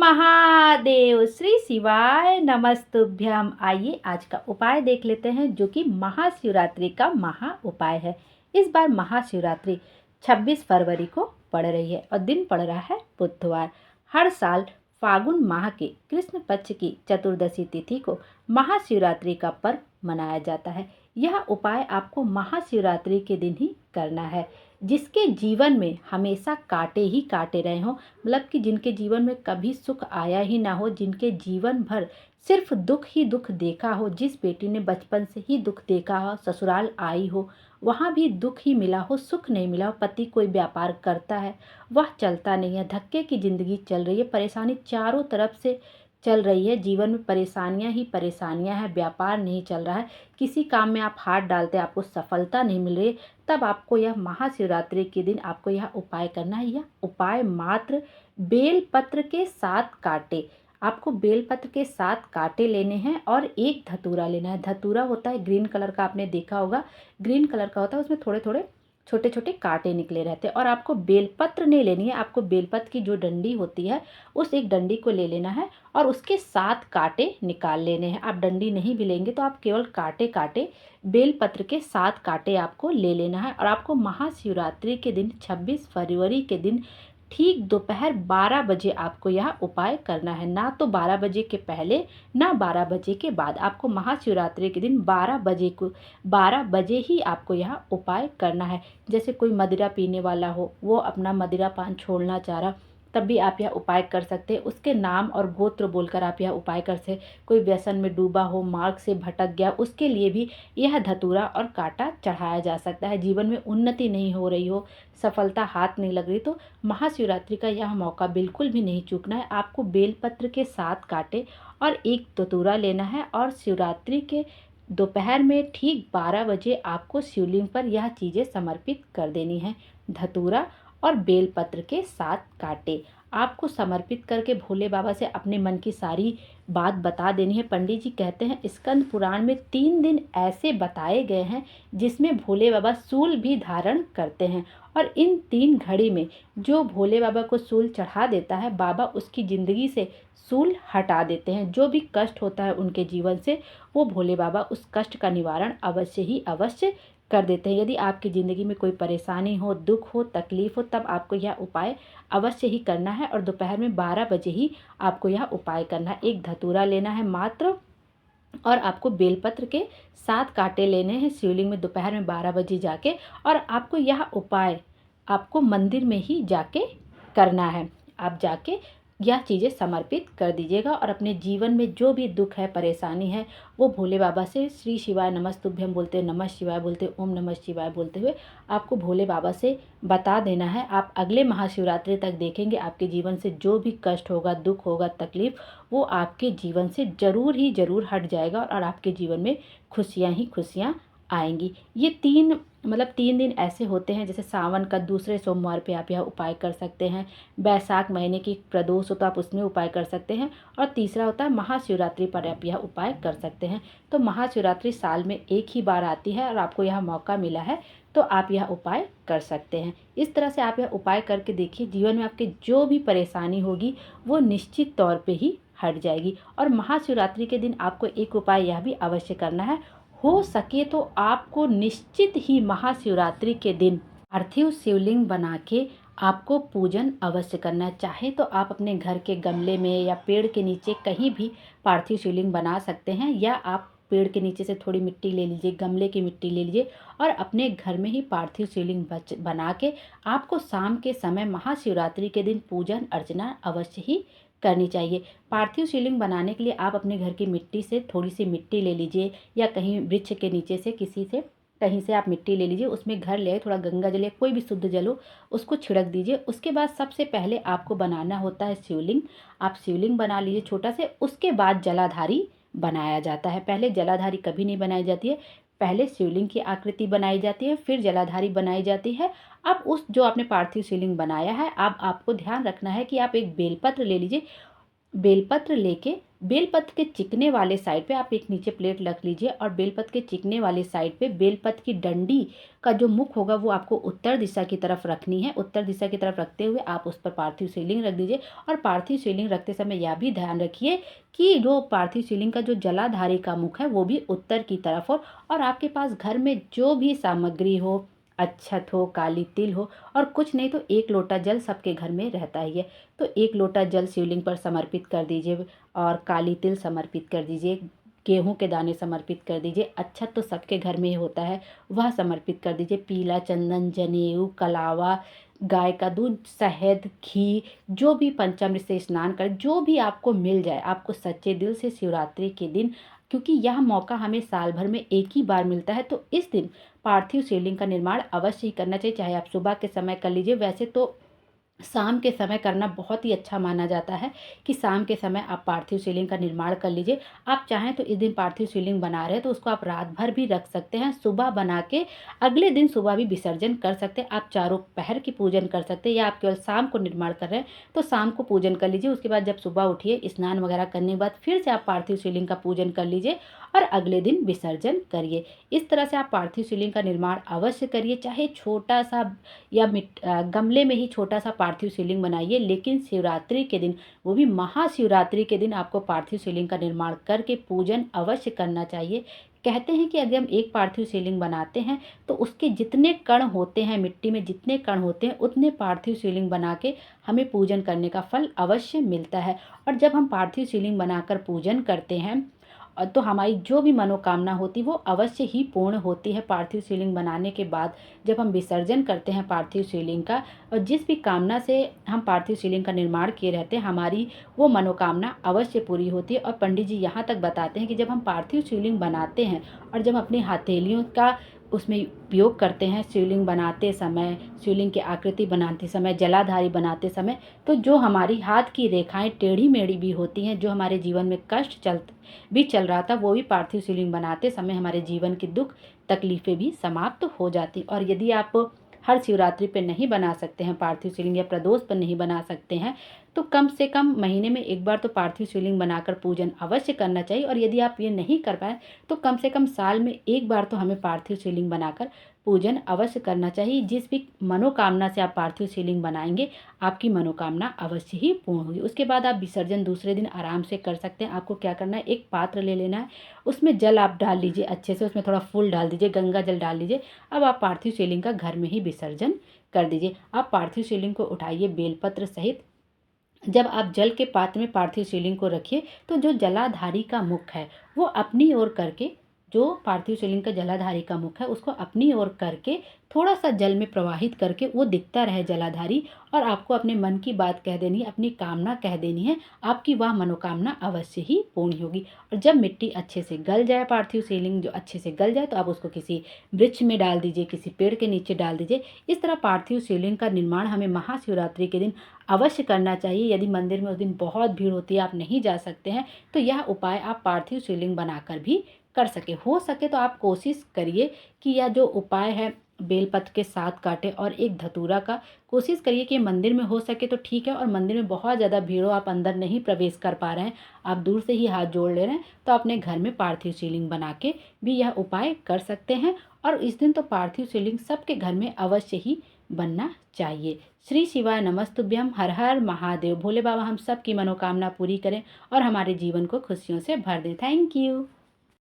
महादेव। श्री शिवाय नमस्तुभ्यम। आइए आज का उपाय देख लेते हैं, जो कि महाशिवरात्रि का महा उपाय है। इस बार महाशिवरात्रि 26 फरवरी को पड़ रही है और दिन पड़ रहा है बुधवार। हर साल फागुन माह के कृष्ण पक्ष की चतुर्दशी तिथि को महाशिवरात्रि का पर्व मनाया जाता है। यह उपाय आपको महाशिवरात्रि के दिन ही करना है। जिसके जीवन में हमेशा कांटे ही कांटे रहे हों, मतलब कि जिनके जीवन में कभी सुख आया ही ना हो, जिनके जीवन भर सिर्फ दुख ही दुख देखा हो, जिस बेटी ने बचपन से ही दुख देखा हो, ससुराल आई हो वहाँ भी दुख ही मिला हो, सुख नहीं मिला हो, पति कोई व्यापार करता है वह चलता नहीं है, धक्के की ज़िंदगी चल रही है, परेशानी चारों तरफ से चल रही है, जीवन में परेशानियां ही परेशानियां हैं, व्यापार नहीं चल रहा है, किसी काम में आप हाथ डालते आपको सफलता नहीं मिल रही, तब आपको यह महाशिवरात्रि के दिन आपको यह उपाय करना है। यह उपाय मात्र बेलपत्र के 7 कांटे, आपको बेलपत्र के 7 कांटे लेने हैं और एक धतूरा लेना है। धतूरा होता है ग्रीन कलर का, आपने देखा होगा, ग्रीन कलर का होता है, उसमें थोड़े थोड़े छोटे छोटे कांटे निकले रहते हैं। और आपको बेलपत्र नहीं लेनी है, आपको बेलपत्र की जो डंडी होती है उस एक डंडी को ले लेना है और उसके 7 कांटे निकाल लेने हैं। आप डंडी नहीं भी लेंगे तो आप केवल कांटे कांटे बेलपत्र के 7 कांटे आपको ले लेना है। और आपको महाशिवरात्रि के दिन 26 फरवरी के दिन ठीक दोपहर 12 बजे आपको यह उपाय करना है। ना तो 12 बजे के पहले ना 12 बजे के बाद, आपको महाशिवरात्रि के दिन 12 बजे ही आपको यह उपाय करना है। जैसे कोई मदिरा पीने वाला हो, वो अपना मदिरा पान छोड़ना चाह रहा, तब भी आप यह उपाय कर सकते हैं। उसके नाम और गोत्र बोलकर आप यह उपाय कर सकते। कोई व्यसन में डूबा हो, मार्ग से भटक गया, उसके लिए भी यह धतूरा और कांटा चढ़ाया जा सकता है। जीवन में उन्नति नहीं हो रही हो, सफलता हाथ नहीं लग रही, तो महाशिवरात्रि का यह मौका बिल्कुल भी नहीं चूकना है। आपको बेलपत्र के 7 कांटे और एक धतूरा लेना है और शिवरात्रि के दोपहर में ठीक 12 बजे आपको शिवलिंग पर यह चीज़ें समर्पित कर देनी है। धतूरा और बेलपत्र के 7 कांटे आपको समर्पित करके भोले बाबा से अपने मन की सारी बात बता देनी है। पंडित जी कहते हैं स्कंद पुराण में 3 दिन ऐसे बताए गए हैं जिसमें भोले बाबा शूल भी धारण करते हैं, और इन 3 घड़ी में जो भोले बाबा को शूल चढ़ा देता है, बाबा उसकी ज़िंदगी से शूल हटा देते हैं। जो भी कष्ट होता है उनके जीवन से, वो भोले बाबा उस कष्ट का निवारण अवश्य ही अवश्य कर देते हैं। यदि आपकी ज़िंदगी में कोई परेशानी हो, दुख हो, तकलीफ हो, तब आपको यह उपाय अवश्य ही करना है और दोपहर में 12 बजे ही आपको यह उपाय करना है। एक धतूरा लेना है मात्र और आपको बेलपत्र के 7 कांटे लेने हैं शिवलिंग में दोपहर में 12 बजे जाके, और आपको यह उपाय आपको मंदिर में ही जाके करना है। आप जाके यह चीज़ें समर्पित कर दीजिएगा और अपने जीवन में जो भी दुख है, परेशानी है, वो भोले बाबा से श्री शिवाय नमस्तुभ्यम बोलते, नमः शिवाय बोलते, ओम नमः शिवाय बोलते हुए आपको भोले बाबा से बता देना है। आप अगले महाशिवरात्रि तक देखेंगे आपके जीवन से जो भी कष्ट होगा, दुख होगा, तकलीफ, वो आपके जीवन से ज़रूर ही ज़रूर हट जाएगा और आपके जीवन में खुशियाँ ही खुशियाँ आएंगी। ये 3 दिन ऐसे होते हैं, जैसे सावन का दूसरे सोमवार पे आप यह उपाय कर सकते हैं, बैसाख महीने की प्रदोष हो तो आप उसमें उपाय कर सकते हैं, और तीसरा होता है महाशिवरात्रि पर आप यह उपाय कर सकते हैं। तो महाशिवरात्रि साल में एक ही बार आती है और आपको यह मौका मिला है, तो आप यह उपाय कर सकते हैं। इस तरह से आप यह उपाय करके देखिए, जीवन में आपके जो भी परेशानी होगी वो निश्चित तौर पर ही हट जाएगी। और महाशिवरात्रि के दिन आपको एक उपाय यह भी अवश्य करना है, हो सके तो आपको निश्चित ही महाशिवरात्रि के दिन पार्थिव शिवलिंग बना के आपको पूजन अवश्य करना है। चाहे तो आप अपने घर के गमले में या पेड़ के नीचे कहीं भी पार्थिव शिवलिंग बना सकते हैं, या आप पेड़ के नीचे से थोड़ी मिट्टी ले लीजिए, गमले की मिट्टी ले लीजिए और अपने घर में ही पार्थिव शिवलिंग बना के आपको शाम के समय महाशिवरात्रि के दिन पूजन अर्चना अवश्य ही करनी चाहिए। पार्थिव शिवलिंग बनाने के लिए आप अपने घर की मिट्टी से थोड़ी सी मिट्टी ले लीजिए, या कहीं वृक्ष के नीचे से कहीं से आप मिट्टी ले लीजिए, उसमें घर ले आए, थोड़ा गंगा जल या कोई भी शुद्ध जल हो उसको छिड़क दीजिए। उसके बाद सबसे पहले आपको बनाना होता है शिवलिंग। आप शिवलिंग बना लीजिए छोटा से, उसके बाद जलाधारी बनाया जाता है। पहले जलाधारी कभी नहीं बनाई जाती है, पहले शिवलिंग की आकृति बनाई जाती है, फिर जलाधारी बनाई जाती है। अब उस जो आपने पार्थिव शिवलिंग बनाया है, अब आपको ध्यान रखना है कि आप एक बेलपत्र ले लीजिए। बेलपत्र लेके बेलपत्र के चिकने वाले साइड पे आप एक नीचे प्लेट रख लीजिए और बेलपत्र के चिकने वाले साइड पे बेलपत्र की डंडी का जो मुख होगा वो आपको उत्तर दिशा की तरफ रखनी है। उत्तर दिशा की तरफ रखते हुए आप उस पर पार्थिव शिवलिंग रख दीजिए और पार्थिव शिवलिंग रखते समय यह भी ध्यान रखिए कि जो पार्थिव शिवलिंग का जो जलाधारी का मुख है वो भी उत्तर की तरफ हो। और आपके पास घर में जो भी सामग्री हो, अच्छत हो, काली तिल हो, और कुछ नहीं तो 1 लोटा जल सबके घर में रहता ही है, तो 1 लोटा जल शिवलिंग पर समर्पित कर दीजिए और काली तिल समर्पित कर दीजिए, गेहूं के दाने समर्पित कर दीजिए। अच्छत तो सबके घर में ही होता है, वह समर्पित कर दीजिए। पीला चंदन, जनेऊ, कलावा, गाय का दूध, शहद, घी, जो भी पंचामृत से स्नान कर, जो भी आपको मिल जाए, आपको सच्चे दिल से शिवरात्रि के दिन, क्योंकि यह मौका हमें साल भर में एक ही बार मिलता है, तो इस दिन पार्थिव शिवलिंग का निर्माण अवश्य ही करना चाहिए। चाहे आप सुबह के समय कर लीजिए, वैसे तो शाम के समय करना बहुत ही अच्छा माना जाता है कि शाम के समय आप पार्थिव शिवलिंग का निर्माण कर लीजिए। आप चाहें तो इस दिन पार्थिव शिवलिंग बना रहे हैं तो उसको आप रात भर भी रख सकते हैं, सुबह बना के अगले दिन सुबह भी विसर्जन कर सकते हैं। आप चारों पहर की पूजन कर सकते हैं, या आप केवल शाम को निर्माण कर रहे हैं तो शाम को पूजन कर लीजिए। उसके बाद जब सुबह उठिए, स्नान वगैरह करने के बाद फिर से आप पार्थिव शिवलिंग का पूजन कर लीजिए और अगले दिन विसर्जन करिए। इस तरह से आप पार्थिव शिवलिंग का निर्माण अवश्य करिए। चाहे छोटा सा या गमले में ही छोटा सा पार्थिव शिवलिंग बनाइए, लेकिन शिवरात्रि के दिन, वो भी महाशिवरात्रि के दिन, आपको पार्थिव शिवलिंग का निर्माण करके पूजन अवश्य करना चाहिए। कहते हैं कि अगर हम एक पार्थिव शिवलिंग बनाते हैं तो उसके जितने कण होते हैं, मिट्टी में जितने कण होते हैं, उतने पार्थिव शिवलिंग बना के हमें पूजन करने का फल अवश्य मिलता है। और जब हम पार्थिव शिवलिंग बनाकर पूजन करते हैं तो हमारी जो भी मनोकामना होती वो अवश्य ही पूर्ण होती है। पार्थिव शिवलिंग बनाने के बाद जब हम विसर्जन करते हैं पार्थिव शिवलिंग का, और जिस भी कामना से हम पार्थिव शिवलिंग का निर्माण किए रहते हैं, हमारी वो मनोकामना अवश्य पूरी होती है। और पंडित जी यहाँ तक बताते हैं कि जब हम पार्थिव शिवलिंग बनाते हैं और जब अपनी हथेलियों का उसमें उपयोग करते हैं शिवलिंग बनाते समय, शिवलिंग की आकृति बनाते समय, जलाधारी बनाते समय, तो जो हमारी हाथ की रेखाएं टेढ़ी मेढ़ी भी होती हैं, जो हमारे जीवन में कष्ट चल रहा था, वो भी पार्थिव शिवलिंग बनाते समय हमारे जीवन की दुख तकलीफ़ें भी समाप्त हो जाती। और यदि आप हर शिवरात्रि पे नहीं बना सकते हैं पार्थिव शिवलिंग, या प्रदोष पर नहीं बना सकते हैं, तो कम से कम महीने में एक बार तो पार्थिव शिवलिंग बनाकर पूजन अवश्य करना चाहिए। और यदि आप ये नहीं कर पाए तो कम से कम साल में एक बार तो हमें पार्थिव शिवलिंग बनाकर पूजन अवश्य करना चाहिए। जिस भी मनोकामना से आप पार्थिव शिवलिंग बनाएंगे, आपकी मनोकामना अवश्य ही पूर्ण होगी। उसके बाद आप विसर्जन दूसरे दिन आराम से कर सकते हैं। आपको क्या करना है, एक पात्र ले लेना है, उसमें जल आप डाल लीजिए अच्छे से, उसमें थोड़ा फूल डाल दीजिए, गंगा जल डाल लीजिए। अब आप पार्थिव शिवलिंग का घर में ही विसर्जन कर दीजिए। आप पार्थिव शिवलिंग को उठाइए बेलपत्र सहित। जब आप जल के पात्र में पार्थिव शिवलिंग को रखिए तो जो जलाधारी का मुख है वो अपनी ओर करके, जो पार्थिव शिवलिंग का जलाधारी का मुख है उसको अपनी ओर करके थोड़ा सा जल में प्रवाहित करके वो दिखता रहे जलाधारी, और आपको अपने मन की बात कह देनी है, अपनी कामना कह देनी है, आपकी वह मनोकामना अवश्य ही पूर्ण होगी। और जब मिट्टी अच्छे से गल जाए, पार्थिव शिवलिंग जो अच्छे से गल जाए, तो आप उसको किसी वृक्ष में डाल दीजिए, किसी पेड़ के नीचे डाल दीजिए। इस तरह पार्थिव शिवलिंग का निर्माण हमें महाशिवरात्रि के दिन अवश्य करना चाहिए। यदि मंदिर में उस दिन बहुत भीड़ होती है, आप नहीं जा सकते हैं, तो यह उपाय आप पार्थिव शिवलिंग बनाकर भी कर सके। हो सके तो आप कोशिश करिए कि यह जो उपाय है बेलपत्र के 7 कांटे और एक धतूरा का, कोशिश करिए कि मंदिर में हो सके तो ठीक है, और मंदिर में बहुत ज़्यादा भीड़ हो, आप अंदर नहीं प्रवेश कर पा रहे हैं, आप दूर से ही हाथ जोड़ ले रहे हैं, तो अपने घर में पार्थिव शिवलिंग बना के भी यह उपाय कर सकते हैं। और इस दिन तो पार्थिव शिवलिंग सबके घर में अवश्य ही बनना चाहिए। श्री शिवाय नमस्तुभ्यम। हर हर महादेव। भोले बाबा हम सब की मनोकामना पूरी करें और हमारे जीवन को खुशियों से भर दें। Thank you.